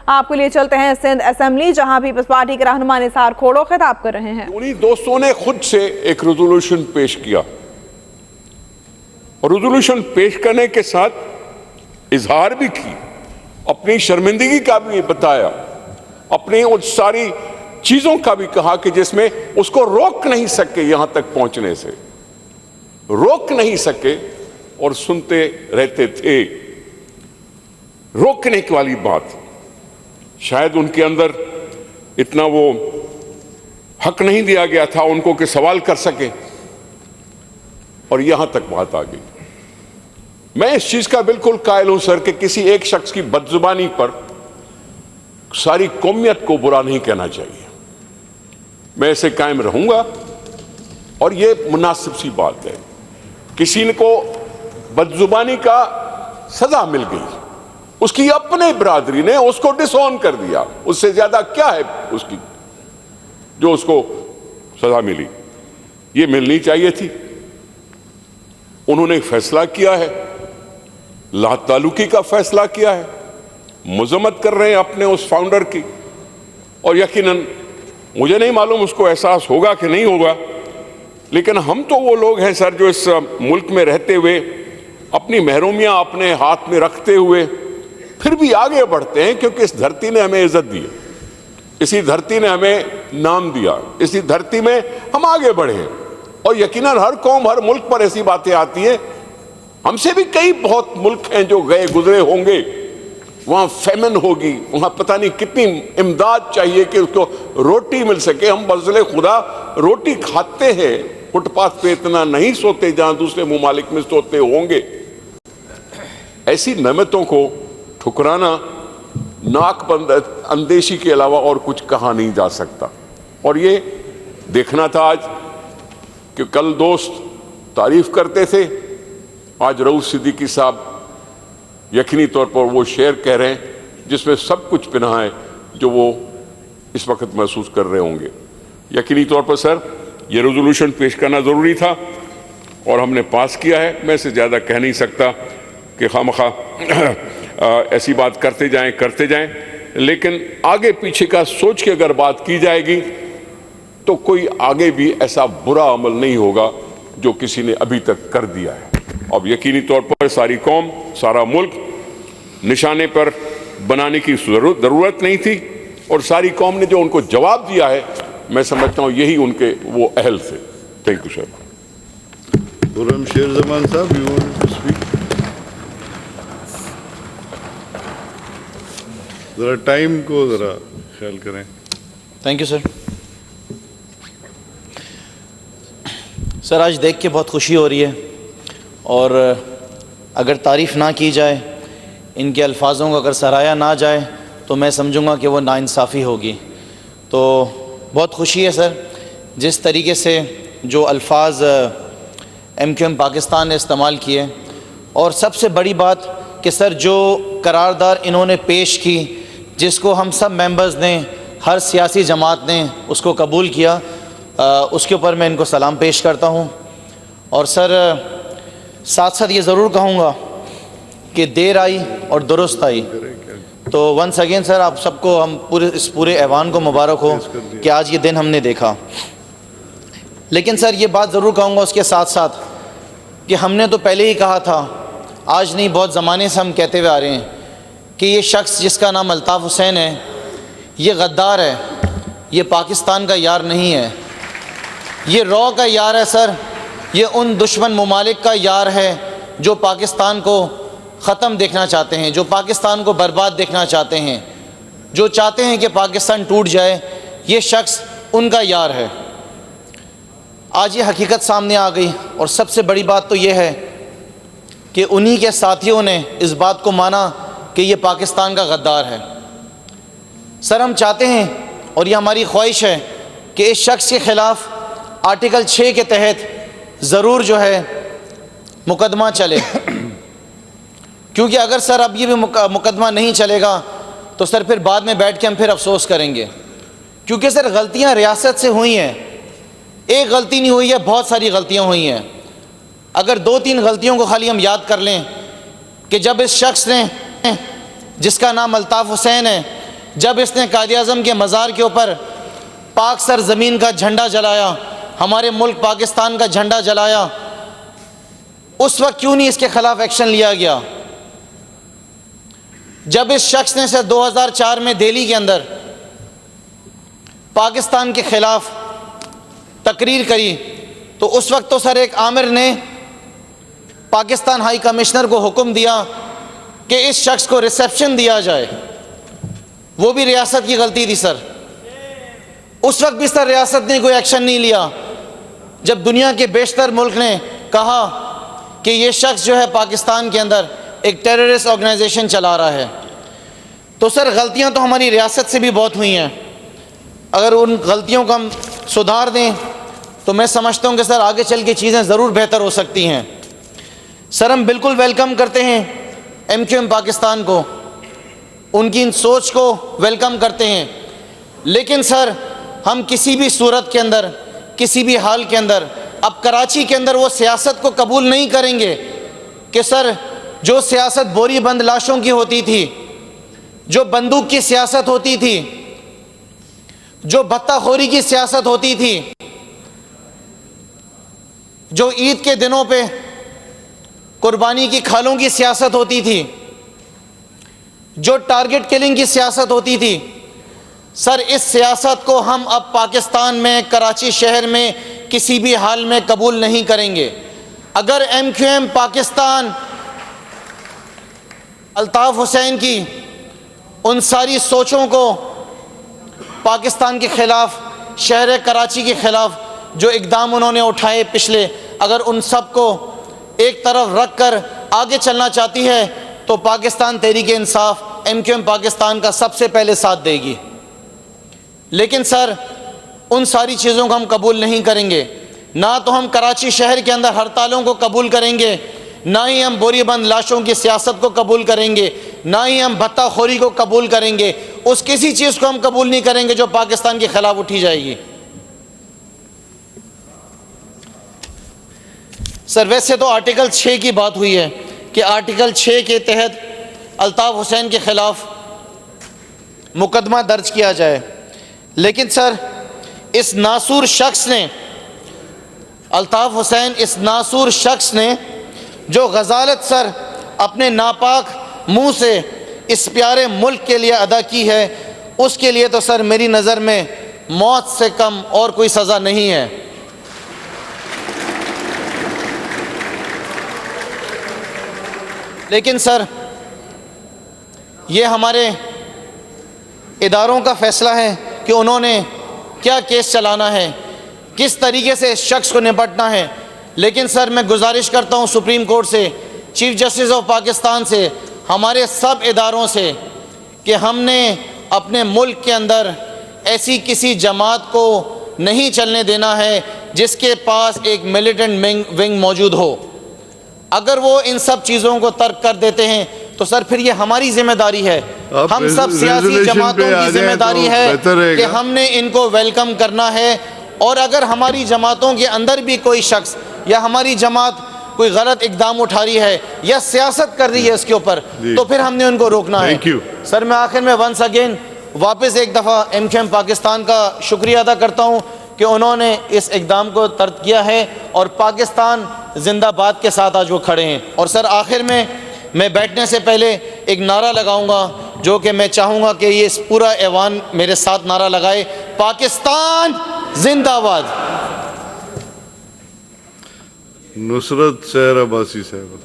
آپ کے لیے چلتے ہیں سندھ اسمبلی، جہاں پیپلز پارٹی کے رہنما نثار کھوڑو خطاب کر رہے ہیں۔ انہی دوستوں نے خود سے ایک ریزولوشن پیش کیا، اور ریزولوشن پیش کرنے کے ساتھ اظہار بھی کی، اپنی شرمندگی کا بھی بتایا، اپنی ان ساری چیزوں کا بھی کہا کہ جس میں اس کو روک نہیں سکے، یہاں تک پہنچنے سے روک نہیں سکے، اور سنتے رہتے تھے۔ روکنے کی والی بات شاید ان کے اندر اتنا وہ حق نہیں دیا گیا تھا ان کو کہ سوال کر سکے، اور یہاں تک بات آ گئی۔ میں اس چیز کا بالکل قائل ہوں سر کہ کسی ایک شخص کی بدزبانی پر ساری قومیت کو برا نہیں کہنا چاہیے۔ میں اسے قائم رہوں گا، اور یہ مناسب سی بات ہے۔ کسی کو بدزبانی کا سزا مل گئی، اس کی اپنے برادری نے اس کو ڈس اون کر دیا، اس سے زیادہ کیا ہے اس کی جو اس کو سزا ملی؟ یہ ملنی چاہیے تھی۔ انہوں نے فیصلہ کیا ہے، لا تعلقی کا فیصلہ کیا ہے، مذمت کر رہے ہیں اپنے اس فاؤنڈر کی، اور یقیناً مجھے نہیں معلوم اس کو احساس ہوگا کہ نہیں ہوگا، لیکن ہم تو وہ لوگ ہیں سر جو اس ملک میں رہتے ہوئے اپنی محرومیاں اپنے ہاتھ میں رکھتے ہوئے پھر بھی آگے بڑھتے ہیں، کیونکہ اس دھرتی نے ہمیں عزت دی، اسی دھرتی نے ہمیں نام دیا، اسی دھرتی میں ہم آگے بڑھے ہیں۔ اور یقیناً ہر قوم ہر ملک پر ایسی باتیں آتی ہیں، ہم سے بھی کئی بہت ملک ہیں جو گئے گزرے ہوں گے، وہاں فیمن ہوگی، وہاں پتہ نہیں کتنی امداد چاہیے کہ اس کو روٹی مل سکے۔ ہم بفضل خدا روٹی کھاتے ہیں، فٹ پاتھ پہ اتنا نہیں سوتے جہاں دوسرے ممالک میں سوتے ہوں گے۔ ایسی نعمتوں کو ٹھکرانا ناک بند اندیشی کے علاوہ اور کچھ کہا نہیں جا سکتا۔ اور یہ دیکھنا تھا آج کہ کل دوست تعریف کرتے تھے، آج رؤوف صدیقی صاحب یقینی طور پر وہ شعر کہہ رہے ہیں جس میں سب کچھ پنہا ہے جو وہ اس وقت محسوس کر رہے ہوں گے۔ یقینی طور پر سر یہ ریزولوشن پیش کرنا ضروری تھا، اور ہم نے پاس کیا ہے۔ میں اسے زیادہ کہہ نہیں سکتا کہ خواہ ایسی بات کرتے جائیں، لیکن آگے پیچھے کا سوچ کے اگر بات کی جائے گی تو کوئی آگے بھی ایسا برا عمل نہیں ہوگا جو کسی نے ابھی تک کر دیا ہے۔ اب یقینی طور پر ساری قوم، سارا ملک نشانے پر بنانے کی ضرورت نہیں تھی، اور ساری قوم نے جو ان کو جواب دیا ہے، میں سمجھتا ہوں یہی ان کے وہ اہل تھے۔ Thank you sir. خرم شیر زمان صاحب، you want to speak؟ ذرا ٹائم کو ذرا خیال کریں۔ Thank you sir. سر آج دیکھ کے بہت خوشی ہو رہی ہے، اور اگر تعریف نہ کی جائے، ان کے الفاظوں کو اگر سراہا نہ جائے، تو میں سمجھوں گا کہ وہ ناانصافی ہوگی۔ تو بہت خوشی ہے سر، جس طریقے سے جو الفاظ ایم کیو ایم پاکستان نے استعمال کیے، اور سب سے بڑی بات کہ سر جو قرارداد انہوں نے پیش کی، جس کو ہم سب ممبرز نے، ہر سیاسی جماعت نے اس کو قبول کیا، اس کے اوپر میں ان کو سلام پیش کرتا ہوں۔ اور سر ساتھ ساتھ یہ ضرور کہوں گا کہ دیر آئی اور درست آئی۔ تو ونس اگین سر آپ سب کو ہم اس پورے ایوان کو مبارک ہو کہ آج یہ دن ہم نے دیکھا۔ لیکن سر یہ بات ضرور کہوں گا اس کے ساتھ ساتھ کہ ہم نے تو پہلے ہی کہا تھا، آج نہیں بہت زمانے سے ہم کہتے ہوئے آ رہے ہیں کہ یہ شخص جس کا نام الطاف حسین ہے، یہ غدار ہے، یہ پاکستان کا یار نہیں ہے، یہ رو کا یار ہے سر، یہ ان دشمن ممالک کا یار ہے جو پاکستان کو ختم دیکھنا چاہتے ہیں، جو پاکستان کو برباد دیکھنا چاہتے ہیں، جو چاہتے ہیں کہ پاکستان ٹوٹ جائے، یہ شخص ان کا یار ہے۔ آج یہ حقیقت سامنے آ گئی، اور سب سے بڑی بات تو یہ ہے کہ انہی کے ساتھیوں نے اس بات کو مانا کہ یہ پاکستان کا غدار ہے۔ سر ہم چاہتے ہیں اور یہ ہماری خواہش ہے کہ اس شخص کے خلاف آرٹیکل 6 کے تحت ضرور جو ہے مقدمہ چلے، کیونکہ اگر سر اب یہ بھی مقدمہ نہیں چلے گا تو سر پھر بعد میں بیٹھ کے ہم پھر افسوس کریں گے، کیونکہ سر غلطیاں ریاست سے ہوئی ہیں، ایک غلطی نہیں ہوئی ہے، بہت ساری غلطیاں ہوئی ہیں۔ اگر 2-3 غلطیوں کو خالی ہم یاد کر لیں کہ جب اس شخص نے، جس کا نام الطاف حسین ہے، جب اس نے قائد اعظم کے مزار کے اوپر پاک سر زمین کا جھنڈا جلایا، ہمارے ملک پاکستان کا جھنڈا جلایا، اس وقت کیوں نہیں اس کے خلاف ایکشن لیا گیا؟ جب اس شخص نے 2004 میں دہلی کے اندر پاکستان کے خلاف تقریر کری تو اس وقت تو سر ایک آمر نے پاکستان ہائی کمشنر کو حکم دیا کہ اس شخص کو ریسیپشن دیا جائے، وہ بھی ریاست کی غلطی تھی سر۔ اس وقت بھی سر ریاست نے کوئی ایکشن نہیں لیا، جب دنیا کے بیشتر ملک نے کہا کہ یہ شخص جو ہے پاکستان کے اندر ایک ٹیررسٹ آرگنائزیشن چلا رہا ہے۔ تو سر غلطیاں تو ہماری ریاست سے بھی بہت ہوئی ہیں، اگر ان غلطیوں کو ہم سدھار دیں تو میں سمجھتا ہوں کہ سر آگے چل کے چیزیں ضرور بہتر ہو سکتی ہیں۔ سر ہم بالکل ویلکم کرتے ہیں ایم کیو ایم پاکستان کو، ان کی ان سوچ کو ویلکم کرتے ہیں، لیکن سر ہم کسی بھی صورت کے اندر، کسی بھی حال کے اندر اب کراچی کے اندر وہ سیاست کو قبول نہیں کریں گے کہ سر جو سیاست بوری بند لاشوں کی ہوتی تھی، جو بندوق کی سیاست ہوتی تھی، جو بھتہ خوری کی سیاست ہوتی تھی، جو عید کے دنوں پہ قربانی کی کھالوں کی سیاست ہوتی تھی، جو ٹارگٹ کلنگ کی سیاست ہوتی تھی، سر اس سیاست کو ہم اب پاکستان میں کراچی شہر میں کسی بھی حال میں قبول نہیں کریں گے۔ اگر M Q M Pakistan Altaf Hussain کی ان ساری سوچوں کو پاکستان کے خلاف، شہر کراچی کے خلاف جو اقدام انہوں نے اٹھائے پچھلے، اگر ان سب کو ایک طرف رکھ کر آگے چلنا چاہتی ہے تو Pakistan Tehreek Insaf M Q M Pakistan کا سب سے پہلے ساتھ دے گی۔ لیکن سر ان ساری چیزوں کو ہم قبول نہیں کریں گے، نہ تو ہم کراچی شہر کے اندر ہڑتالوں کو قبول کریں گے، نہ ہی ہم بوری بند لاشوں کی سیاست کو قبول کریں گے، نہ ہی ہم بھتہ خوری کو قبول کریں گے۔ اس کسی چیز کو ہم قبول نہیں کریں گے جو پاکستان کے خلاف اٹھی جائے گی۔ سر ویسے تو آرٹیکل 6 کی بات ہوئی ہے کہ آرٹیکل 6 کے تحت الطاف حسین کے خلاف مقدمہ درج کیا جائے، لیکن سر اس ناسور شخص نے، الطاف حسین اس ناسور شخص نے جو غزالت سر اپنے ناپاک منہ سے اس پیارے ملک کے لیے ادا کی ہے، اس کے لیے تو سر میری نظر میں موت سے کم اور کوئی سزا نہیں ہے۔ لیکن سر یہ ہمارے اداروں کا فیصلہ ہے کہ انہوں نے کیا کیس چلانا ہے، کس طریقے سے اس شخص کو نپٹنا ہے۔ لیکن سر میں گزارش کرتا ہوں سپریم کورٹ سے، چیف جسٹس آف پاکستان سے، ہمارے سب اداروں سے کہ ہم نے اپنے ملک کے اندر ایسی کسی جماعت کو نہیں چلنے دینا ہے جس کے پاس ایک ملیٹنٹ ونگ موجود ہو۔ اگر وہ ان سب چیزوں کو ترک کر دیتے ہیں تو سر پھر یہ ہماری ذمہ داری ہے، ہم سب سیاسی جماعتوں کی ذمہ داری ہے کہ ہم نے ان کو ویلکم کرنا ہے، اور اگر ہماری جماعتوں کے اندر بھی کوئی شخص یا ہماری جماعت کوئی غلط اقدام اٹھا رہی ہے یا سیاست کر رہی ہے اس کے اوپر تو پھر ہم نے ان کو روکنا ہے۔ سر میں آخر میں ونس اگین واپس ایک دفعہ ایم کیو ایم پاکستان کا شکریہ ادا کرتا ہوں کہ انہوں نے اس اقدام کو ترک کیا ہے اور پاکستان زندہ باد کے ساتھ آج وہ کھڑے ہیں۔ اور سر آخر میں بیٹھنے سے پہلے ایک نعرہ لگاؤں گا جو کہ میں چاہوں گا کہ یہ اس پورا ایوان میرے ساتھ نعرہ لگائے، پاکستان زندہ باد۔ نصرت سحر عباسی صاحب۔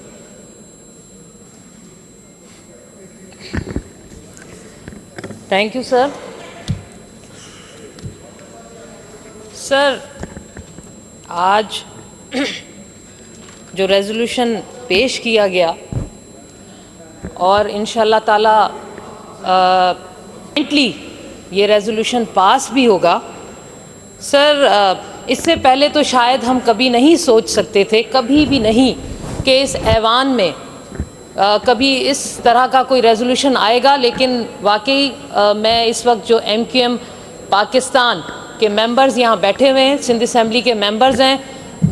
Thank you sir. سر آج جو ریزولوشن پیش کیا گیا اور انشاءاللہ تعالیٰ یہ ریزولوشن پاس بھی ہوگا، سر اس سے پہلے تو شاید ہم کبھی نہیں سوچ سکتے تھے، کبھی بھی نہیں، کہ اس ایوان میں کبھی اس طرح کا کوئی ریزولوشن آئے گا۔ لیکن واقعی میں اس وقت جو ایم کیو ایم پاکستان کے ممبرز یہاں بیٹھے ہوئے ہیں، سندھ اسمبلی کے ممبرز ہیں،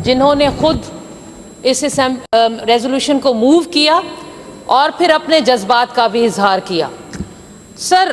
جنہوں نے خود اس ریزولوشن کو موو کیا اور پھر اپنے جذبات کا بھی اظہار کیا۔ سر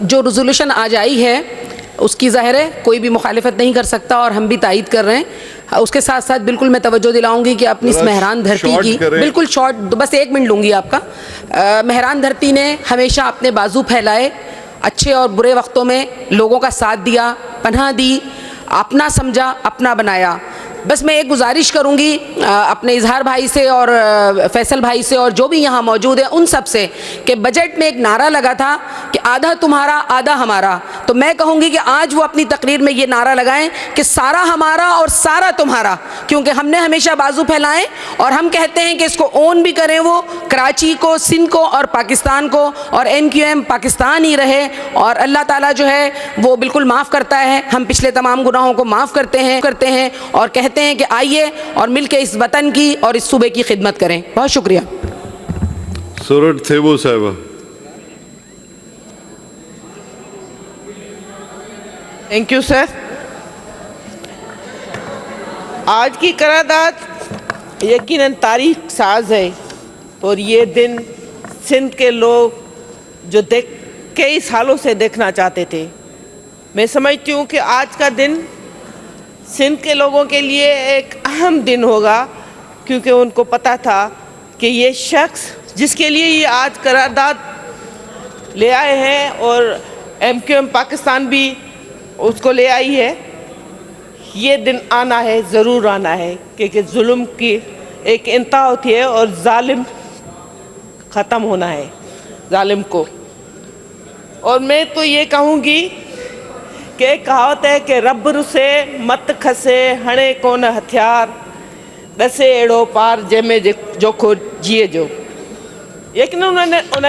جو ریزولوشن آج آئی ہے اس کی ظاہر ہے کوئی بھی مخالفت نہیں کر سکتا اور ہم بھی تائید کر رہے ہیں. اس کے ساتھ ساتھ بالکل میں توجہ دلاؤں گی کہ اپنی اس مہران دھرتی کی بالکل شارٹ بس 1 منٹ لوں گی آپ کا. مہران دھرتی نے ہمیشہ اپنے بازو پھیلائے, اچھے اور برے وقتوں میں لوگوں کا ساتھ دیا, پناہ دی, اپنا سمجھا, اپنا بنایا. بس میں ایک گزارش کروں گی اپنے اظہار بھائی سے اور فیصل بھائی سے اور جو بھی یہاں موجود ہیں ان سب سے کہ بجٹ میں ایک نعرہ لگا تھا کہ آدھا تمہارا آدھا ہمارا, تو میں کہوں گی کہ آج وہ اپنی تقریر میں یہ نعرہ لگائیں کہ سارا ہمارا اور سارا تمہارا, کیونکہ ہم نے ہمیشہ بازو پھیلائیں اور ہم کہتے ہیں کہ اس کو اون بھی کریں, وہ کراچی کو, سندھ کو اور پاکستان کو, اور MQM پاکستان ہی رہے. اور اللہ تعالیٰ جو ہے وہ بالکل معاف کرتا ہے, ہم پچھلے تمام گناہوں کو معاف کرتے ہیں اور کہتے ہیں کہ آئیے اور مل کے اس وطن کی اور اس صوبے کی خدمت کریں. بہت شکریہ. سورت تھیبو صاحبہ. Thank you sir. آج کی قرارداد یقیناً تاریخ ساز ہے اور یہ دن سندھ کے لوگ جو کئی سالوں سے دیکھنا چاہتے تھے. میں سمجھتی ہوں کہ آج کا دن سندھ کے لوگوں کے لیے ایک اہم دن ہوگا, کیونکہ ان کو پتہ تھا کہ یہ شخص جس کے لیے یہ آج قرارداد لے آئے ہیں اور MQM پاکستان بھی اس کو لے آئی ہے, یہ دن آنا ہے, ضرور آنا ہے, کیونکہ ظلم کی ایک انتہا ہوتی ہے اور ظالم ختم ہونا ہے, ظالم کو. اور میں تو یہ کہوں گی کہ ایک کہاوت ہے کہ رب رسے مت کھسے ہنے کون ہتھیار ڈسے ایڑو پار جے میں جوکھو جیے جو. لیکن ان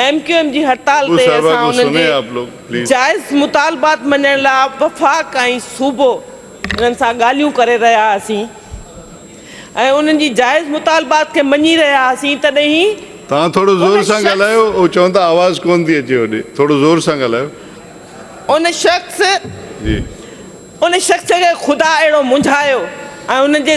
MQM جی ہڑتال تے اساں انہن جي جائز مطالبات مڃڻ لاءِ وفاق ۽ صوبو انہن سان ڳالهيون ڪري رهيا هاسين ۽ انہن جي جائز مطالبات کي مڃي رهيا هاسين تڏهن تاں تھوڑو زور سان ڳالهايو, او چون تا آواز کون تي اچي ہوڏي, تھوڑو زور سان ڳالهايو. ان شخص کي خدا اهڙو منجھايو ۽ ان جي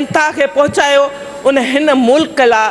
انتها کي پهچايو ان هن ملڪ لاءِ,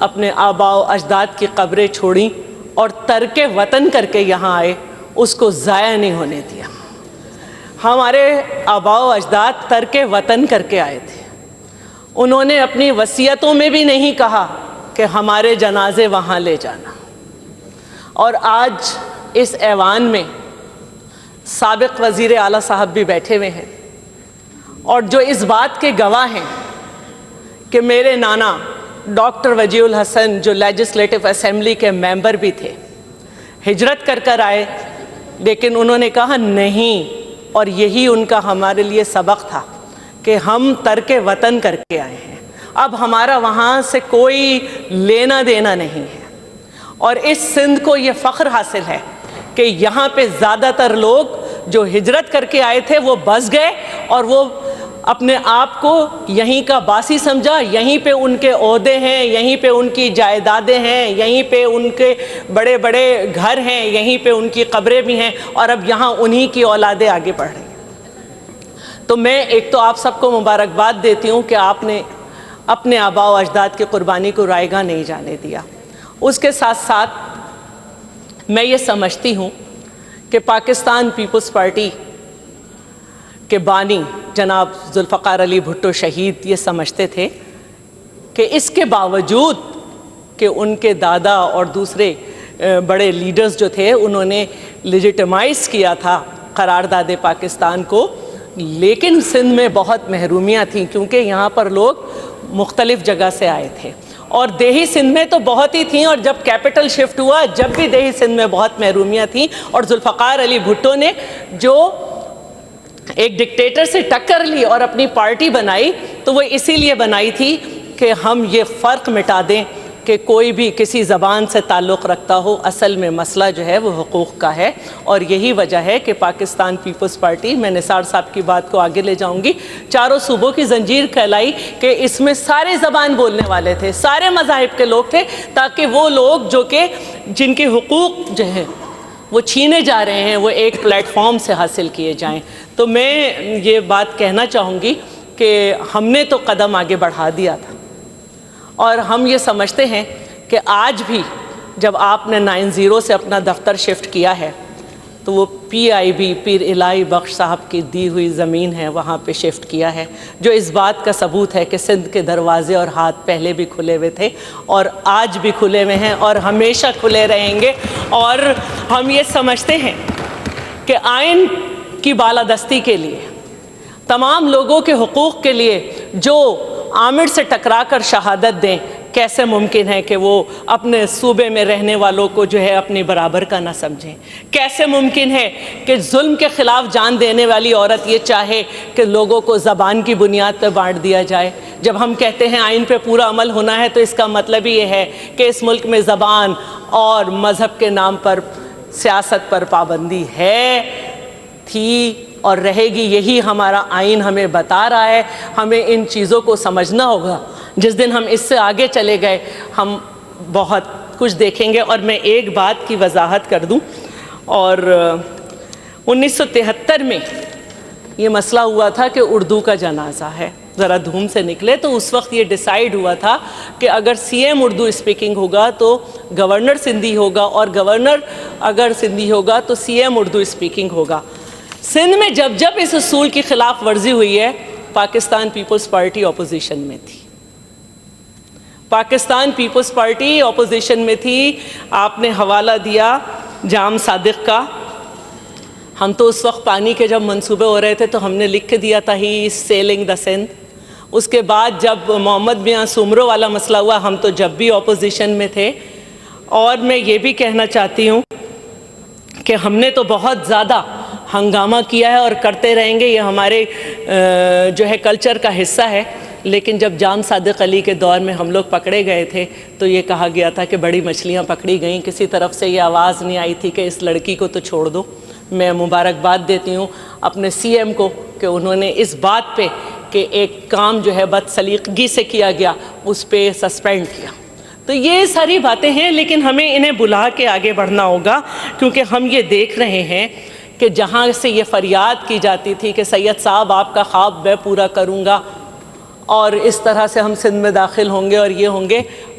اپنے آباء و اجداد کی قبریں چھوڑیں اور ترک وطن کر کے یہاں آئے، اس کو ضائع نہیں ہونے دیا۔ ہمارے آباء و اجداد ترک وطن کر کے آئے تھے، انہوں نے اپنی وصیتوں میں بھی نہیں کہا کہ ہمارے جنازے وہاں لے جانا۔ اور آج اس ایوان میں سابق وزیر اعلیٰ صاحب بھی بیٹھے ہوئے ہیں، اور جو اس بات کے گواہ ہیں کہ میرے نانا ڈاکٹر وجیہ الحسن جو لیجسلیٹو اسمبلی کے ممبر بھی تھے، ہجرت کر کر آئے، لیکن انہوں نے کہا نہیں، اور یہی ان کا ہمارے لیے سبق تھا کہ ہم ترک وطن کر کے آئے ہیں، اب ہمارا وہاں سے کوئی لینا دینا نہیں ہے۔ اور اس سندھ کو یہ فخر حاصل ہے کہ یہاں پہ زیادہ تر لوگ جو ہجرت کر کے آئے تھے وہ بس گئے، اور وہ اپنے آپ کو یہیں کا باسی سمجھا، یہیں پہ ان کے عہدے ہیں، یہیں پہ ان کی جائیدادیں ہیں، یہیں پہ ان کے بڑے بڑے گھر ہیں، یہیں پہ ان کی قبریں بھی ہیں، اور اب یہاں انہی کی اولادیں آگے بڑھ رہی ہیں۔ تو میں ایک تو آپ سب کو مبارکباد دیتی ہوں کہ آپ نے اپنے آباء و اجداد کی قربانی کو رائے گاہ نہیں جانے دیا۔ اس کے ساتھ ساتھ میں یہ سمجھتی ہوں کہ پاکستان پیپلز پارٹی کے بانی جناب ذوالفقار علی بھٹو شہید یہ سمجھتے تھے کہ اس کے باوجود کہ ان کے دادا اور دوسرے بڑے لیڈرز جو تھے انہوں نے لیجیٹمائز کیا تھا قرارداد پاکستان کو، لیکن سندھ میں بہت محرومیاں تھیں کیونکہ یہاں پر لوگ مختلف جگہ سے آئے تھے، اور دیہی سندھ میں تو بہت ہی تھیں، اور جب کیپٹل شفٹ ہوا جب بھی دیہی سندھ میں بہت محرومیاں تھیں، اور ذوالفقار علی بھٹو نے جو ایک ڈکٹیٹر سے ٹکر لی اور اپنی پارٹی بنائی تو وہ اسی لیے بنائی تھی کہ ہم یہ فرق مٹا دیں کہ کوئی بھی کسی زبان سے تعلق رکھتا ہو، اصل میں مسئلہ جو ہے وہ حقوق کا ہے۔ اور یہی وجہ ہے کہ پاکستان پیپلز پارٹی، میں نثار صاحب کی بات کو آگے لے جاؤں گی، چاروں صوبوں کی زنجیر کہلائی کہ اس میں سارے زبان بولنے والے تھے، سارے مذاہب کے لوگ تھے، تاکہ وہ لوگ جو کہ جن کے حقوق جو ہیں وہ چھینے جا رہے ہیں وہ ایک پلیٹ فارم سے حاصل کیے جائیں۔ تو میں یہ بات کہنا چاہوں گی کہ ہم نے تو قدم آگے بڑھا دیا تھا، اور ہم یہ سمجھتے ہیں کہ آج بھی جب آپ نے 90 سے اپنا دفتر شفٹ کیا ہے تو وہ PIB پیر الہی بخش صاحب کی دی ہوئی زمین ہے، وہاں پہ شفٹ کیا ہے، جو اس بات کا ثبوت ہے کہ سندھ کے دروازے اور ہاتھ پہلے بھی کھلے ہوئے تھے اور آج بھی کھلے ہوئے ہیں اور ہمیشہ کھلے رہیں گے۔ اور ہم یہ سمجھتے ہیں کہ آئین کی بالادستی کے لیے، تمام لوگوں کے حقوق کے لیے جو آمر سے ٹکرا کر شہادت دیں، کیسے ممکن ہے کہ وہ اپنے صوبے میں رہنے والوں کو جو ہے اپنی برابر کا نہ سمجھیں؟ کیسے ممکن ہے کہ ظلم کے خلاف جان دینے والی عورت یہ چاہے کہ لوگوں کو زبان کی بنیاد پہ بانٹ دیا جائے؟ جب ہم کہتے ہیں آئین پہ پورا عمل ہونا ہے تو اس کا مطلب یہ ہے کہ اس ملک میں زبان اور مذہب کے نام پر سیاست پر پابندی ہے، تھی اور رہے گی۔ یہی ہمارا آئین ہمیں بتا رہا ہے، ہمیں ان چیزوں کو سمجھنا ہوگا۔ جس دن ہم اس سے آگے چلے گئے ہم بہت کچھ دیکھیں گے۔ اور میں ایک بات کی وضاحت کر دوں، اور 1973 میں یہ مسئلہ ہوا تھا کہ اردو کا جنازہ ہے، ذرا دھوم سے نکلے، تو اس وقت یہ ڈیسائیڈ ہوا تھا کہ اگر CM اردو اسپیکنگ ہوگا تو گورنر سندھی ہوگا، اور گورنر اگر سندھی ہوگا تو CM اردو اسپیکنگ ہوگا۔ سندھ میں جب جب اس اصول کی خلاف ورزی ہوئی ہے، پاکستان پیپلز پارٹی اپوزیشن میں تھی، پاکستان پیپلز پارٹی اپوزیشن میں تھی۔ آپ نے حوالہ دیا جام صادق کا، ہم تو اس وقت پانی کے جب منصوبے ہو رہے تھے تو ہم نے لکھ کے دیا تھا ہی سیلنگ دا سندھ۔ اس کے بعد جب محمد میاں سومرو والا مسئلہ ہوا ہم تو جب بھی اپوزیشن میں تھے۔ اور میں یہ بھی کہنا چاہتی ہوں کہ ہم نے تو بہت زیادہ ہنگامہ کیا ہے اور کرتے رہیں گے، یہ ہمارے جو ہے کلچر کا حصہ ہے۔ لیکن جب جام صادق علی کے دور میں ہم لوگ پکڑے گئے تھے تو یہ کہا گیا تھا کہ بڑی مچھلیاں پکڑی گئیں، کسی طرف سے یہ آواز نہیں آئی تھی کہ اس لڑکی کو تو چھوڑ دو۔ میں مبارکباد دیتی ہوں اپنے CM کو کہ انہوں نے اس بات پہ کہ ایک کام جو ہے بد سلیقگی سے کیا گیا اس پہ سسپینڈ کیا۔ تو یہ ساری باتیں ہیں، لیکن ہمیں انہیں بلا کے آگے بڑھنا ہوگا، کیونکہ ہم یہ دیکھ رہے ہیں کہ جہاں سے یہ فریاد کی جاتی تھی کہ سید صاحب آپ کا خواب میں پورا کروں گا اور اس طرح سے ہم سندھ میں داخل ہوں گے اور یہ ہوں گے،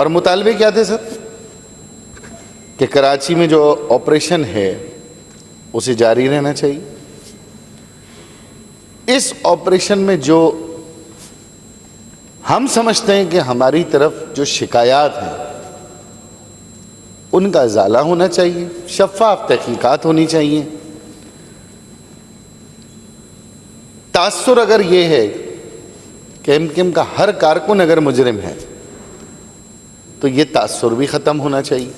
اور مطالبے کیا تھے سر؟ کہ کراچی میں جو آپریشن ہے اسے جاری رہنا چاہیے. اس آپریشن میں جو ہم سمجھتے ہیں کہ ہماری طرف جو شکایات ہیں ان کا ازالہ ہونا چاہیے, شفاف تحقیقات ہونی چاہیے. تاثر اگر یہ ہے کہ MKM کا ہر کارکن اگر مجرم ہے تو یہ تاثر بھی ختم ہونا چاہیے.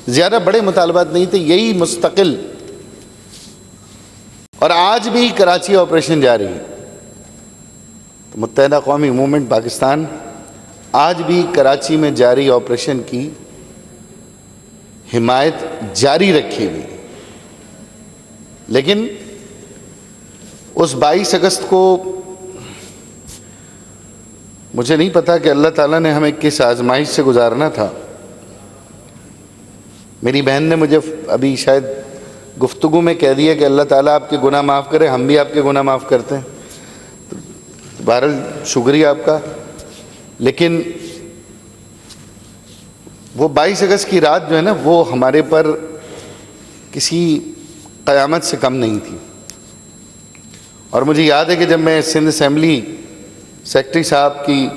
زیادہ بڑے مطالبات نہیں تھے, یہی مستقل. اور آج بھی کراچی آپریشن جاری ہے. تو متحدہ قومی موومنٹ پاکستان آج بھی کراچی میں جاری آپریشن کی حمایت جاری رکھی ہوئی. لیکن اس 22 اگست کو مجھے نہیں پتا کہ اللہ تعالیٰ نے ہمیں کس آزمائش سے گزارنا تھا. میری بہن نے مجھے ابھی شاید گفتگو میں کہہ دیا کہ اللہ تعالیٰ آپ کے گناہ معاف کرے, ہم بھی آپ کے گناہ معاف کرتے ہیں. بہرحال شکریہ آپ کا. لیکن وہ 22 اگست کی رات جو ہے نا وہ ہمارے پر کسی قیامت سے کم نہیں تھی. اور مجھے یاد ہے کہ جب میں سندھ اسمبلی سیکرٹری صاحب کی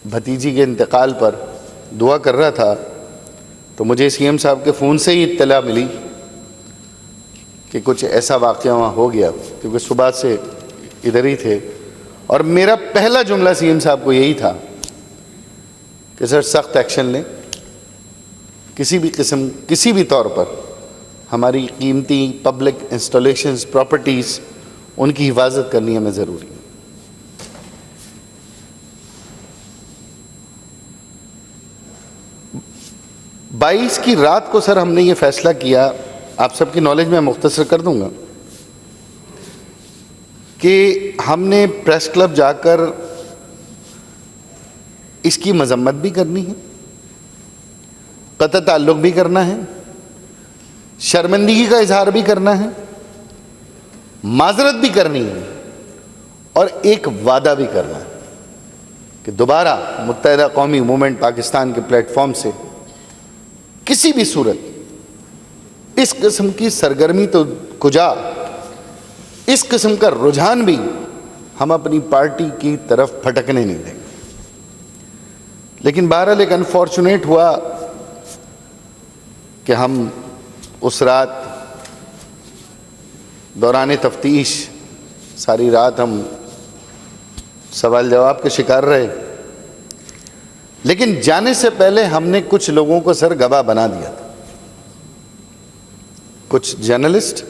بھتیجی کے انتقال پر دعا کر رہا تھا تو مجھے CM صاحب کے فون سے ہی اطلاع ملی کہ کچھ ایسا واقعہ وہاں ہو گیا, کیونکہ صبح سے ادھر ہی تھے. اور میرا پہلا جملہ CM صاحب کو یہی تھا کہ سر سخت ایکشن لیں, کسی بھی طور پر ہماری قیمتی پبلک انسٹالیشنز پراپرٹیز ان کی حفاظت کرنی ہمیں ضروری ہے. بائیس کی رات کو سر ہم نے یہ فیصلہ کیا, آپ سب کی نالج میں مختصر کر دوں گا, کہ ہم نے پریس کلب جا کر اس کی مذمت بھی کرنی ہے, قطع تعلق بھی کرنا ہے, شرمندگی کا اظہار بھی کرنا ہے, معذرت بھی کرنی ہے, اور ایک وعدہ بھی کرنا ہے کہ دوبارہ متحدہ قومی موومنٹ پاکستان کے پلیٹ فارم سے کسی بھی صورت اس قسم کی سرگرمی تو کجا, اس قسم کا رجحان بھی ہم اپنی پارٹی کی طرف پھٹکنے نہیں دیں گے. لیکن بہرحال ایک انفارچونیٹ ہوا کہ ہم اس رات دوران تفتیش ساری رات ہم سوال جواب کے شکار رہے. لیکن جانے سے پہلے ہم نے کچھ لوگوں کو سر گواہ بنا دیا تھا. کچھ جرنلسٹ,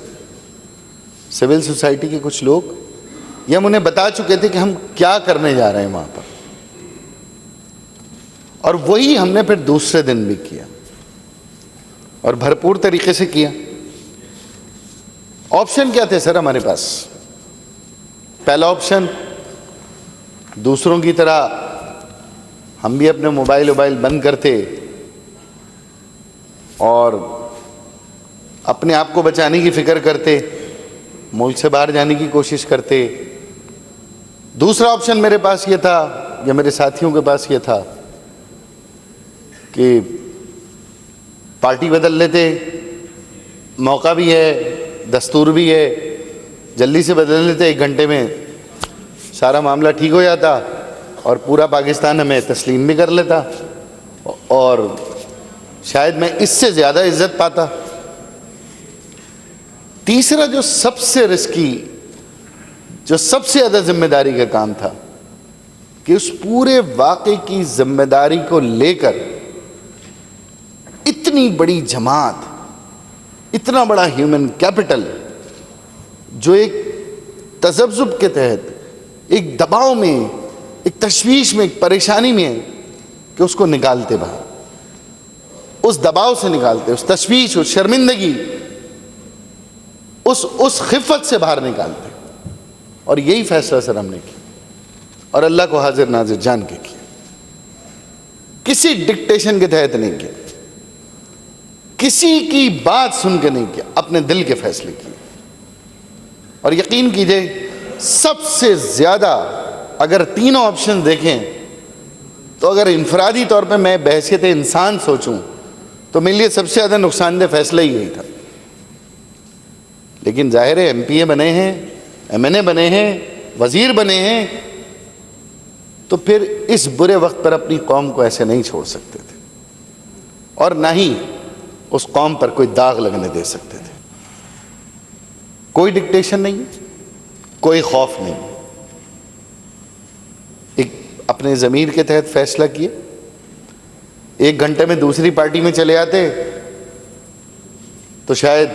سول سوسائٹی کے کچھ لوگ, یہ ہم انہیں بتا چکے تھے کہ ہم کیا کرنے جا رہے ہیں وہاں پر. اور وہی ہم نے پھر دوسرے دن بھی کیا اور بھرپور طریقے سے کیا. آپشن کیا تھے سر ہمارے پاس؟ پہلا آپشن, دوسروں کی طرح ہم بھی اپنے موبائل بند کرتے اور اپنے آپ کو بچانے کی فکر کرتے, ملک سے باہر جانے کی کوشش کرتے. دوسرا آپشن میرے پاس یہ تھا, یا میرے ساتھیوں کے پاس یہ تھا, کہ پارٹی بدل لیتے, موقع بھی ہے, دستور بھی ہے, جلدی سے بدل لیتے, 1 گھنٹے میں سارا معاملہ ٹھیک ہو جاتا اور پورا پاکستان ہمیں تسلیم بھی کر لیتا, اور شاید میں اس سے زیادہ عزت پاتا. تیسرا جو سب سے رسکی, جو سب سے زیادہ ذمہ داری کا کام تھا, کہ اس پورے واقعے کی ذمہ داری کو لے کر اتنی بڑی جماعت, اتنا بڑا ہیومن کیپٹل جو ایک تذبذب کے تحت, ایک دباؤ میں, ایک تشویش میں, ایک پریشانی میں ہے, کہ اس کو نکالتے باہر, اس دباؤ سے نکالتے, اس تشویش, اس شرمندگی, اس خفت سے باہر نکالتے. اور یہی فیصلہ سر ہم نے کیا, اور اللہ کو حاضر ناظر جان کے کیا, کسی ڈکٹیشن کے تحت نہیں کیا, کسی کی بات سن کے نہیں کیا, اپنے دل کے فیصلے کیے. اور یقین کیجئے سب سے زیادہ اگر تینوں آپشن دیکھیں تو اگر انفرادی طور پہ میں بحیثیت انسان سوچوں تو میرے لیے سب سے زیادہ نقصان دہ فیصلہ ہی یہی تھا. لیکن ظاہر ہے ایم پی اے بنے ہیں, ایم این اے بنے ہیں, وزیر بنے ہیں, تو پھر اس برے وقت پر اپنی قوم کو ایسے نہیں چھوڑ سکتے تھے, اور نہ ہی اس قوم پر کوئی داغ لگنے دے سکتے تھے. کوئی ڈکٹیشن نہیں, کوئی خوف نہیں, ایک اپنے ضمیر کے تحت فیصلہ کیے. 1 گھنٹے میں دوسری پارٹی میں چلے آتے تو شاید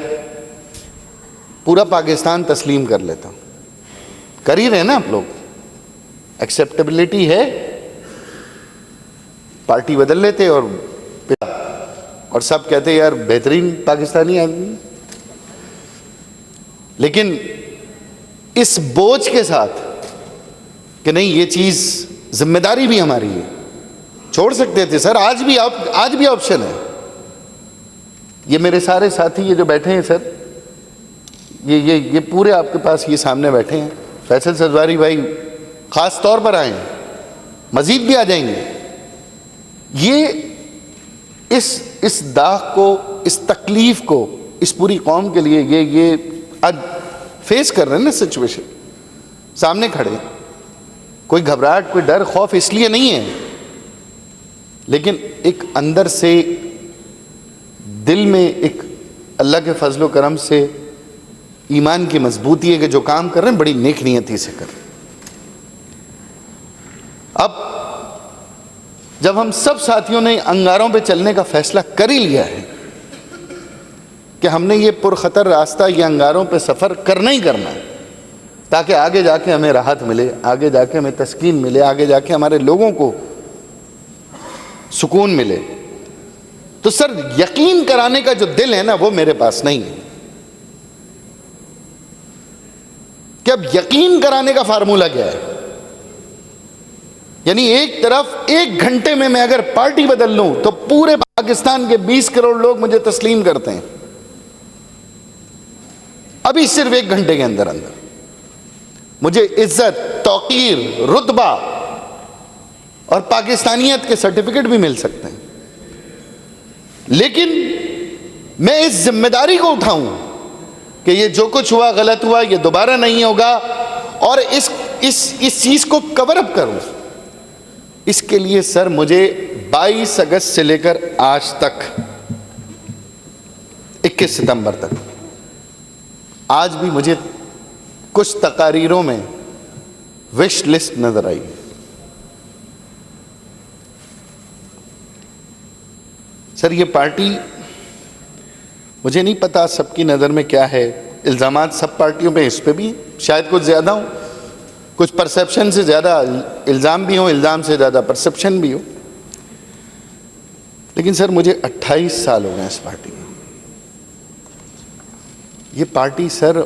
پورا پاکستان تسلیم کر لیتا. کر ہی رہے نا آپ لوگ, ایکسیپٹیبلٹی ہے, پارٹی بدل لیتے اور سب کہتے یار بہترین پاکستانی آدمی. لیکن اس بوجھ کے ساتھ کہ نہیں یہ چیز ذمہ داری بھی ہماری ہے, چھوڑ سکتے تھے سر. آج بھی آپشن ہے. یہ میرے سارے ساتھی یہ جو بیٹھے ہیں سر, یہ پورے آپ کے پاس یہ سامنے بیٹھے ہیں. فیصل سزواری بھائی خاص طور پر آئے ہیں, مزید بھی آ جائیں گے. یہ اس داغ کو, اس تکلیف کو اس پوری قوم کے لیے یہ آج فیس کر رہے ہیں نا سچویشن, سامنے کھڑے. کوئی گھبراہٹ, کوئی ڈر, خوف اس لیے نہیں ہے, لیکن ایک اندر سے دل میں ایک اللہ کے فضل و کرم سے ایمان کی مضبوطی ہے کہ جو کام کر رہے ہیں بڑی نیک نیتی سے کر رہے ہیں. اب جب ہم سب ساتھیوں نے انگاروں پہ چلنے کا فیصلہ کر ہی لیا ہے کہ ہم نے یہ پرخطر راستہ, یہ انگاروں پہ سفر کرنا ہی کرنا ہے, تاکہ آگے جا کے ہمیں راحت ملے, آگے جا کے ہمیں تسکین ملے, آگے جا کے ہمارے لوگوں کو سکون ملے, تو سر یقین کرانے کا جو دل ہے نا وہ میرے پاس نہیں ہے. کہ اب یقین کرانے کا فارمولہ کیا ہے؟ یعنی ایک طرف 1 گھنٹے میں اگر پارٹی بدل لوں تو پورے پاکستان کے 20 کروڑ لوگ مجھے تسلیم کرتے ہیں. ابھی صرف 1 گھنٹے کے اندر مجھے عزت, توقیر, رتبہ اور پاکستانیت کے سرٹیفکیٹ بھی مل سکتے ہیں. لیکن میں اس ذمہ داری کو اٹھاؤں کہ یہ جو کچھ ہوا غلط ہوا, یہ دوبارہ نہیں ہوگا, اور اس چیز کو کور اپ کروں. اس کے لیے سر مجھے 22 اگست سے لے کر آج تک 21 ستمبر تک آج بھی مجھے کچھ تقاریروں میں وش لسٹ نظر آئی. سر یہ پارٹی, مجھے نہیں پتا سب کی نظر میں کیا ہے, الزامات سب پارٹیوں پہ اس پہ بھی شاید کچھ زیادہ ہوں, کچھ پرسیپشن سے زیادہ الزام بھی ہوں, الزام سے زیادہ پرسیپشن بھی ہو. لیکن سر مجھے 28 سال ہو گئے اس پارٹی میں. یہ پارٹی سر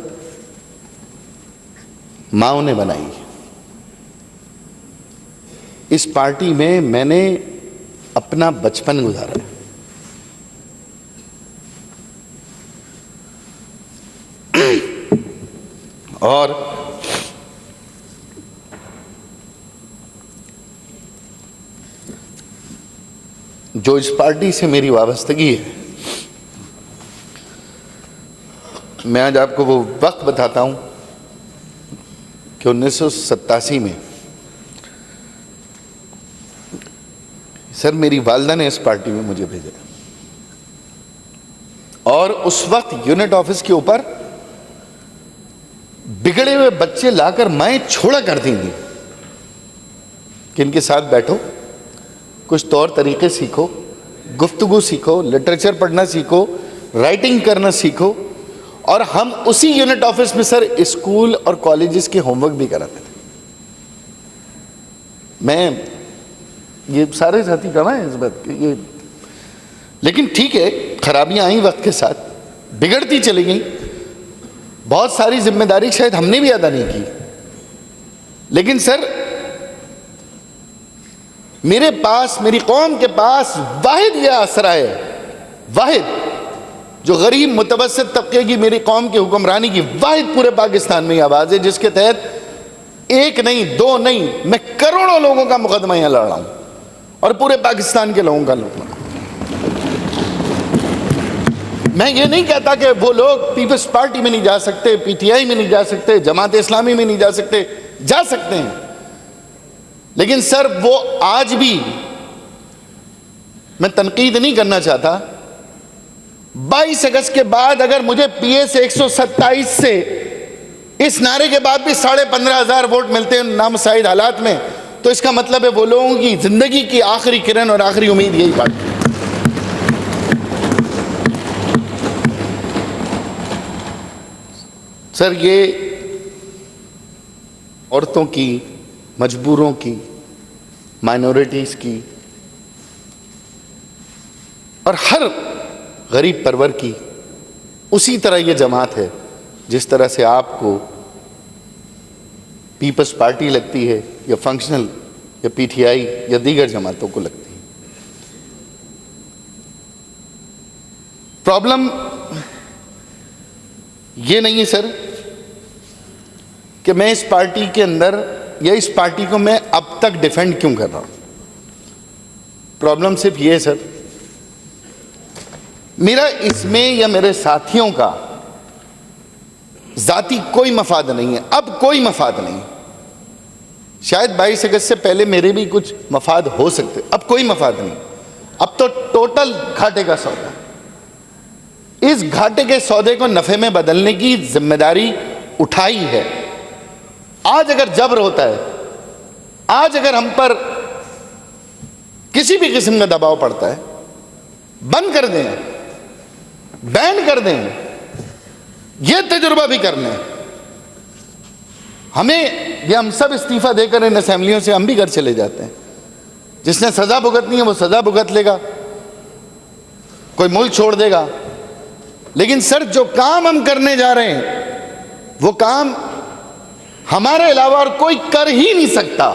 ماؤں نے بنائی. اس پارٹی میں نے اپنا بچپن گزارا ہے. اور جو اس پارٹی سے میری وابستگی ہے, میں آج آپ کو وہ وقت بتاتا ہوں کہ 1987 میں سر میری والدہ نے اس پارٹی میں مجھے بھیجا, اور اس وقت یونٹ آفس کے اوپر بگڑے ہوئے بچے لا کر مائیں چھوڑا کرتی تھیں کہ ان کے ساتھ بیٹھو, کچھ طور طریقے سیکھو, گفتگو سیکھو, لٹریچر پڑھنا سیکھو, رائٹنگ کرنا سیکھو. اور ہم اسی یونٹ آفس میں سر اسکول اور کالجز کے ہوم ورک بھی کراتے تھے. میں یہ سارے ساتھی کہاں ہیں اس بات کے, یہ لیکن ٹھیک ہے, خرابیاں آئیں وقت کے ساتھ, بگڑتی چلی گئیں. بہت ساری ذمہ داری شاید ہم نے بھی ادا نہیں کی, لیکن سر میرے پاس, میری قوم کے پاس واحد یہ آسرا ہے, واحد جو غریب متوسط طبقے کی, میری قوم کی حکمرانی کی واحد پورے پاکستان میں یہ آواز ہے جس کے تحت 1 نہیں 2 نہیں, میں کروڑوں لوگوں کا مقدمہ یہاں لڑ رہا ہوں. اور پورے پاکستان کے لوگوں کا لقمہ. میں یہ نہیں کہتا کہ وہ لوگ پیپلز پارٹی میں نہیں جا سکتے, پی ٹی آئی میں نہیں جا سکتے, جماعت اسلامی میں نہیں جا سکتے, جا سکتے ہیں. لیکن سر وہ آج بھی, میں تنقید نہیں کرنا چاہتا, 22 اگست کے بعد اگر مجھے پی ایس 127 سے اس نعرے کے بعد بھی 15,500 ووٹ ملتے ہیں نامساعد حالات میں, تو اس کا مطلب ہے وہ لوگوں کی زندگی کی آخری کرن اور آخری امید یہی پارٹی. سر یہ عورتوں کی, مجبوروں کی, مائنورٹیز کی اور ہر غریب پرور کی اسی طرح یہ جماعت ہے جس طرح سے آپ کو پیپلز پارٹی لگتی ہے یا فنکشنل یا پی ٹی آئی یا دیگر جماعتوں کو لگتی ہے. پرابلم یہ نہیں ہے سر کہ میں اس پارٹی کے اندر یا اس پارٹی کو میں اب تک ڈیفینڈ کیوں کر رہا ہوں. پرابلم صرف یہ ہے سر, میرا اس میں یا میرے ساتھیوں کا ذاتی کوئی مفاد نہیں ہے, اب کوئی مفاد نہیں. شاید 22 اگست سے پہلے میرے بھی کچھ مفاد ہو سکتے, اب کوئی مفاد نہیں. اب تو ٹوٹل گھاٹے کا سودا. اس گھاٹے کے سودے کو نفع میں بدلنے کی ذمہ داری اٹھائی ہے. آج اگر جبر ہوتا ہے, آج اگر ہم پر کسی بھی قسم کا دباؤ پڑتا ہے, بند کر دیں, بین کر دیں, یہ تجربہ بھی کر لیں. ہمیں یہ ہم سب استعفیٰ دے کر ان اسمبلیوں سے ہم بھی گھر چلے جاتے ہیں. جس نے سزا بھگتنی ہے وہ سزا بھگت لے گا, کوئی ملک چھوڑ دے گا. لیکن سر جو کام ہم کرنے جا رہے ہیں وہ کام ہمارے علاوہ اور کوئی کر ہی نہیں سکتا.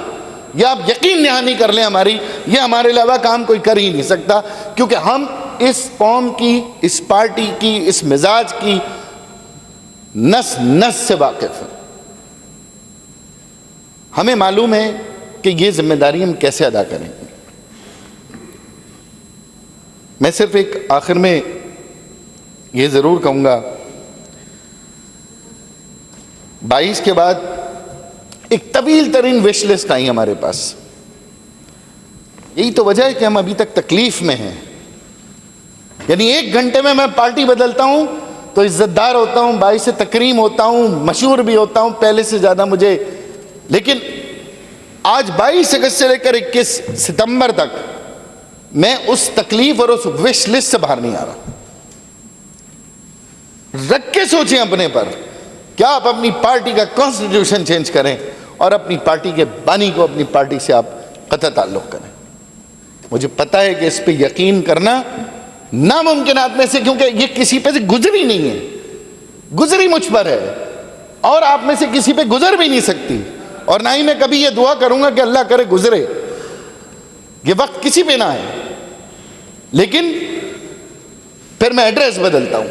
یہ آپ یقین دہانی کر لیں ہماری, یہ ہمارے علاوہ کام کوئی کر ہی نہیں سکتا, کیونکہ ہم اس قوم کی, اس پارٹی کی, اس مزاج کی نس نس سے واقف ہیں. ہمیں معلوم ہے کہ یہ ذمہ داری ہم کیسے ادا کریں. میں صرف ایک آخر میں یہ ضرور کہوں گا, 22 کے بعد ایک طویل ترین وش لسٹ آئی ہمارے پاس. یہی تو وجہ ہے کہ ہم ابھی تک تکلیف میں ہیں. یعنی 1 گھنٹے میں پارٹی بدلتا ہوں تو عزت دار ہوتا ہوں, باعث تکریم ہوتا ہوں, مشہور بھی ہوتا ہوں پہلے سے زیادہ مجھے. لیکن آج 22 اگست سے لے کر 21 ستمبر تک میں اس تکلیف اور اس وش لسٹ سے باہر نہیں آ رہا. رکھ کے سوچیں اپنے پر, کیا آپ اپنی پارٹی کا کانسٹیٹیوشن چینج کریں اور اپنی پارٹی کے بانی کو اپنی پارٹی سے آپ قطع تعلق کریں. مجھے پتا ہے کہ اس پہ یقین کرنا ناممکنات میں سے, کیونکہ یہ کسی پہ سے گزری نہیں ہے, گزری مجھ پر ہے اور آپ میں سے کسی پہ گزر بھی نہیں سکتی. اور نہ ہی میں کبھی یہ دعا کروں گا کہ اللہ کرے گزرے, یہ وقت کسی پہ نہ آئے. لیکن پھر میں ایڈریس بدلتا ہوں,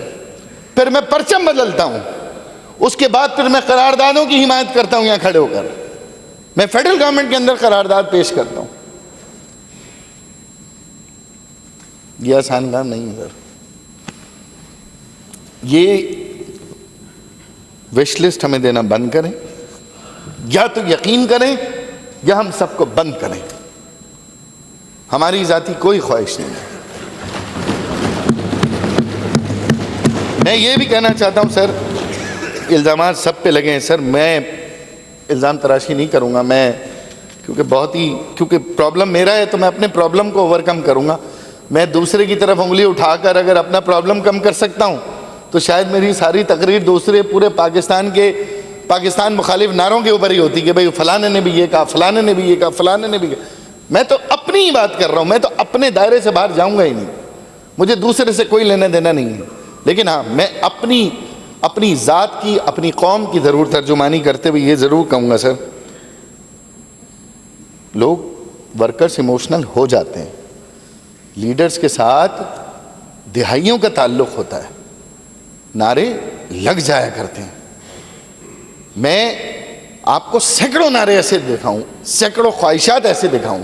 پھر میں پرچم بدلتا ہوں, اس کے بعد پھر میں قراردادوں کی حمایت کرتا ہوں. یہاں کھڑے ہو کر میں فیڈرل گورنمنٹ کے اندر قرارداد پیش کرتا ہوں. یہ آسان کام نہیں ہے سر. یہ وش لسٹ ہمیں دینا بند کریں, یا تو یقین کریں یا ہم سب کو بند کریں. ہماری ذاتی کوئی خواہش نہیں ہے. میں یہ بھی کہنا چاہتا ہوں سر, الزامات سب پہ لگے ہیں سر, میں الزام تراشی نہیں کروں گا میں, کیونکہ پرابلم میرا ہے تو میں اپنے پرابلم کو اوور کم کروں گا. میں دوسرے کی طرف انگلی اٹھا کر اگر اپنا پرابلم کم کر سکتا ہوں تو شاید میری ساری تقریر دوسرے پورے پاکستان مخالف نعروں کے اوپر ہی ہوتی کہ بھئی فلانے نے بھی یہ کہا, فلانے نے بھی یہ کہا, فلانے نے بھی کہا. میں تو اپنی ہی بات کر رہا ہوں, میں تو اپنے دائرے سے باہر جاؤں گا ہی نہیں, مجھے دوسرے سے کوئی لینا دینا نہیں ہے. لیکن ہاں میں اپنی ذات کی, اپنی قوم کی ضرور ترجمانی کرتے ہوئے یہ ضرور کہوں گا سر, لوگ ورکرز ایموشنل ہو جاتے ہیں, لیڈرز کے ساتھ دہائیوں کا تعلق ہوتا ہے, نعرے لگ جایا کرتے ہیں. میں آپ کو سینکڑوں نعرے ایسے دکھاؤں, سینکڑوں خواہشات ایسے دکھاؤں,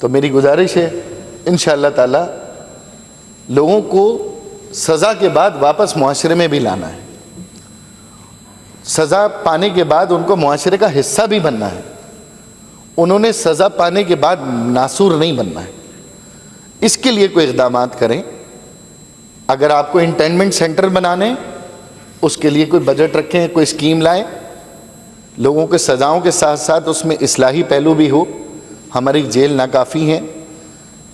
تو میری گزارش ہے انشاءاللہ تعالی لوگوں کو سزا کے بعد واپس معاشرے میں بھی لانا ہے، سزا پانے کے بعد ان کو معاشرے کا حصہ بھی بننا ہے، انہوں نے سزا پانے کے بعد ناسور نہیں بننا ہے۔ اس کے لیے کوئی اقدامات کریں، اگر آپ کو انٹینمنٹ سینٹر بنانے اس کے لیے کوئی بجٹ رکھیں، کوئی اسکیم لائیں، لوگوں کے سزاؤں کے ساتھ ساتھ اس میں اصلاحی پہلو بھی ہو۔ ہماری جیل ناکافی ہیں،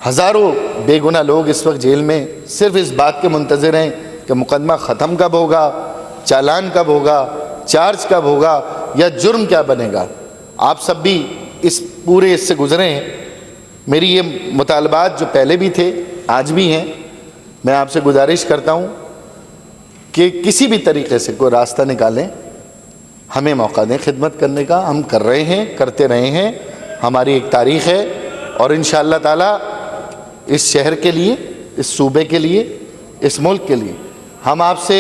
ہزاروں بے گناہ لوگ اس وقت جیل میں صرف اس بات کے منتظر ہیں کہ مقدمہ ختم کب ہوگا، چالان کب ہوگا، چارج کب ہوگا یا جرم کیا بنے گا۔ آپ سب بھی اس پورے اس سے گزرے ہیں۔ میری یہ مطالبات جو پہلے بھی تھے آج بھی ہیں، میں آپ سے گزارش کرتا ہوں کہ کسی بھی طریقے سے کوئی راستہ نکالیں، ہمیں موقع دیں خدمت کرنے کا، ہم کر رہے ہیں، کرتے رہے ہیں، ہماری ایک تاریخ ہے، اور انشاءاللہ تعالی اس شہر کے لیے، اس صوبے کے لیے، اس ملک کے لیے ہم آپ سے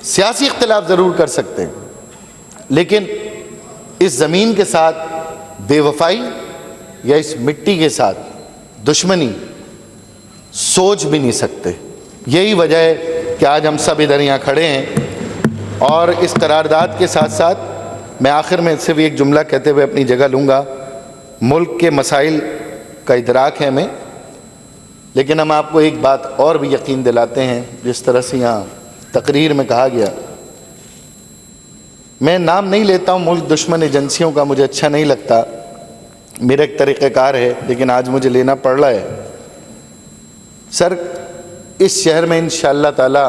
سیاسی اختلاف ضرور کر سکتے ہیں، لیکن اس زمین کے ساتھ بے وفائی یا اس مٹی کے ساتھ دشمنی سوچ بھی نہیں سکتے۔ یہی وجہ ہے کہ آج ہم سب ادھر یہاں کھڑے ہیں، اور اس قرارداد کے ساتھ ساتھ میں آخر میں صرف ایک جملہ کہتے ہوئے اپنی جگہ لوں گا۔ ملک کے مسائل کا ادراک ہے ہمیں، لیکن ہم آپ کو ایک بات اور بھی یقین دلاتے ہیں، جس طرح سے یہاں تقریر میں کہا گیا، میں نام نہیں لیتا ہوں ملک دشمن ایجنسیوں کا، مجھے اچھا نہیں لگتا، میرا ایک طریقہ کار ہے، لیکن آج مجھے لینا پڑ رہا ہے۔ سر، اس شہر میں انشاءاللہ تعالی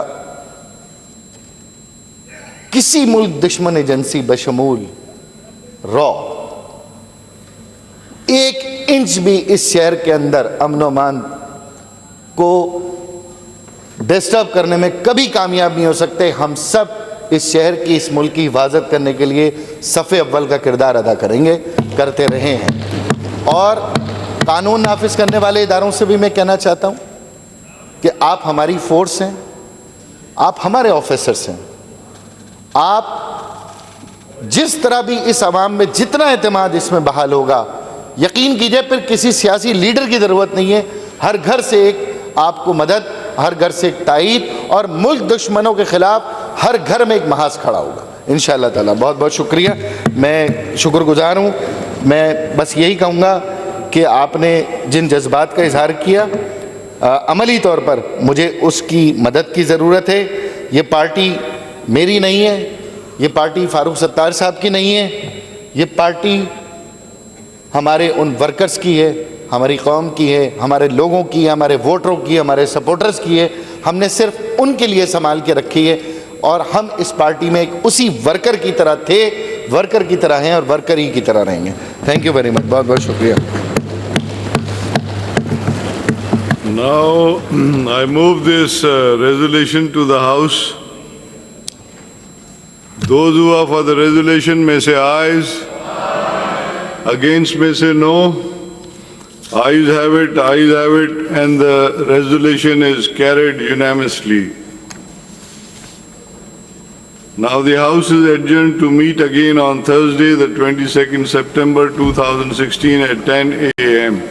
کسی ملک دشمن ایجنسی بشمول را ایک انچ بھی اس شہر کے اندر امن و امان کو ڈسٹرب کرنے میں کبھی کامیاب نہیں ہو سکتے۔ ہم سب اس شہر کی، اس ملک کی حفاظت کرنے کے لیے صف اول کا کردار ادا کریں گے، کرتے رہے ہیں۔ اور قانون نافذ کرنے والے اداروں سے بھی میں کہنا چاہتا ہوں کہ آپ ہماری فورس ہیں، آپ ہمارے آفیسرس ہیں، آپ جس طرح بھی اس عوام میں جتنا اعتماد اس میں بحال ہوگا، یقین کیجئے پھر کسی سیاسی لیڈر کی ضرورت نہیں ہے، ہر گھر سے ایک آپ کو مدد، ہر گھر سے ایک تائید، اور ملک دشمنوں کے خلاف ہر گھر میں ایک محاذ کھڑا ہوگا انشاءاللہ تعالی۔ بہت بہت شکریہ، میں شکر گزار ہوں۔ میں بس یہی کہوں گا کہ آپ نے جن جذبات کا اظہار کیا، عملی طور پر مجھے اس کی مدد کی ضرورت ہے۔ یہ پارٹی میری نہیں ہے، یہ پارٹی فاروق ستار صاحب کی نہیں ہے، یہ پارٹی ہمارے ان ورکرز کی ہے، ہماری قوم کی ہے، ہمارے لوگوں کی ہے، ہمارے ووٹروں کی ہے، ہمارے سپورٹرز کی ہے۔ ہم نے صرف ان کے لیے سنبھال کے رکھی ہے، اور ہم اس پارٹی میں ایک اسی ورکر کی طرح تھے، ورکر کی طرح ہیں، اور ورکر ہی کی طرح رہیں گے۔ تھینک یو ویری مچ، بہت بہت شکریہ۔ Now I move this resolution to the House. Those who are for the resolution may say ayes. Against may say no. Ayes have it, and the resolution is carried unanimously. Now the House is adjourned to meet again on Thursday, the 22nd September 2016 at 10 a.m.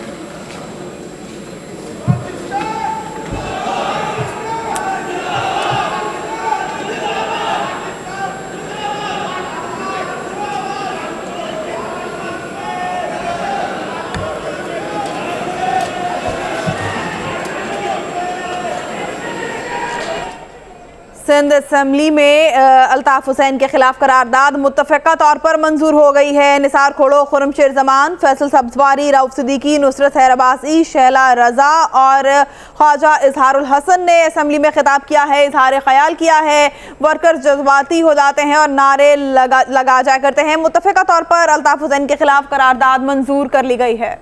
Sindh assembly میں الطاف حسین کے خلاف قرارداد متفقہ طور پر منظور ہو گئی ہے۔ نثار کھوڑو، خرم شیر زمان، فیصل سبزواری، رؤف صدیقی، نصرت خیر عباسی، شہلا رضا اور خواجہ اظہار الحسن نے اسمبلی میں خطاب کیا ہے، اظہار خیال کیا ہے۔ ورکرز جذباتی ہو جاتے ہیں اور نعرے لگا جایا کرتے ہیں۔ متفقہ طور پر الطاف حسین کے خلاف قرارداد منظور کر لی گئی ہے۔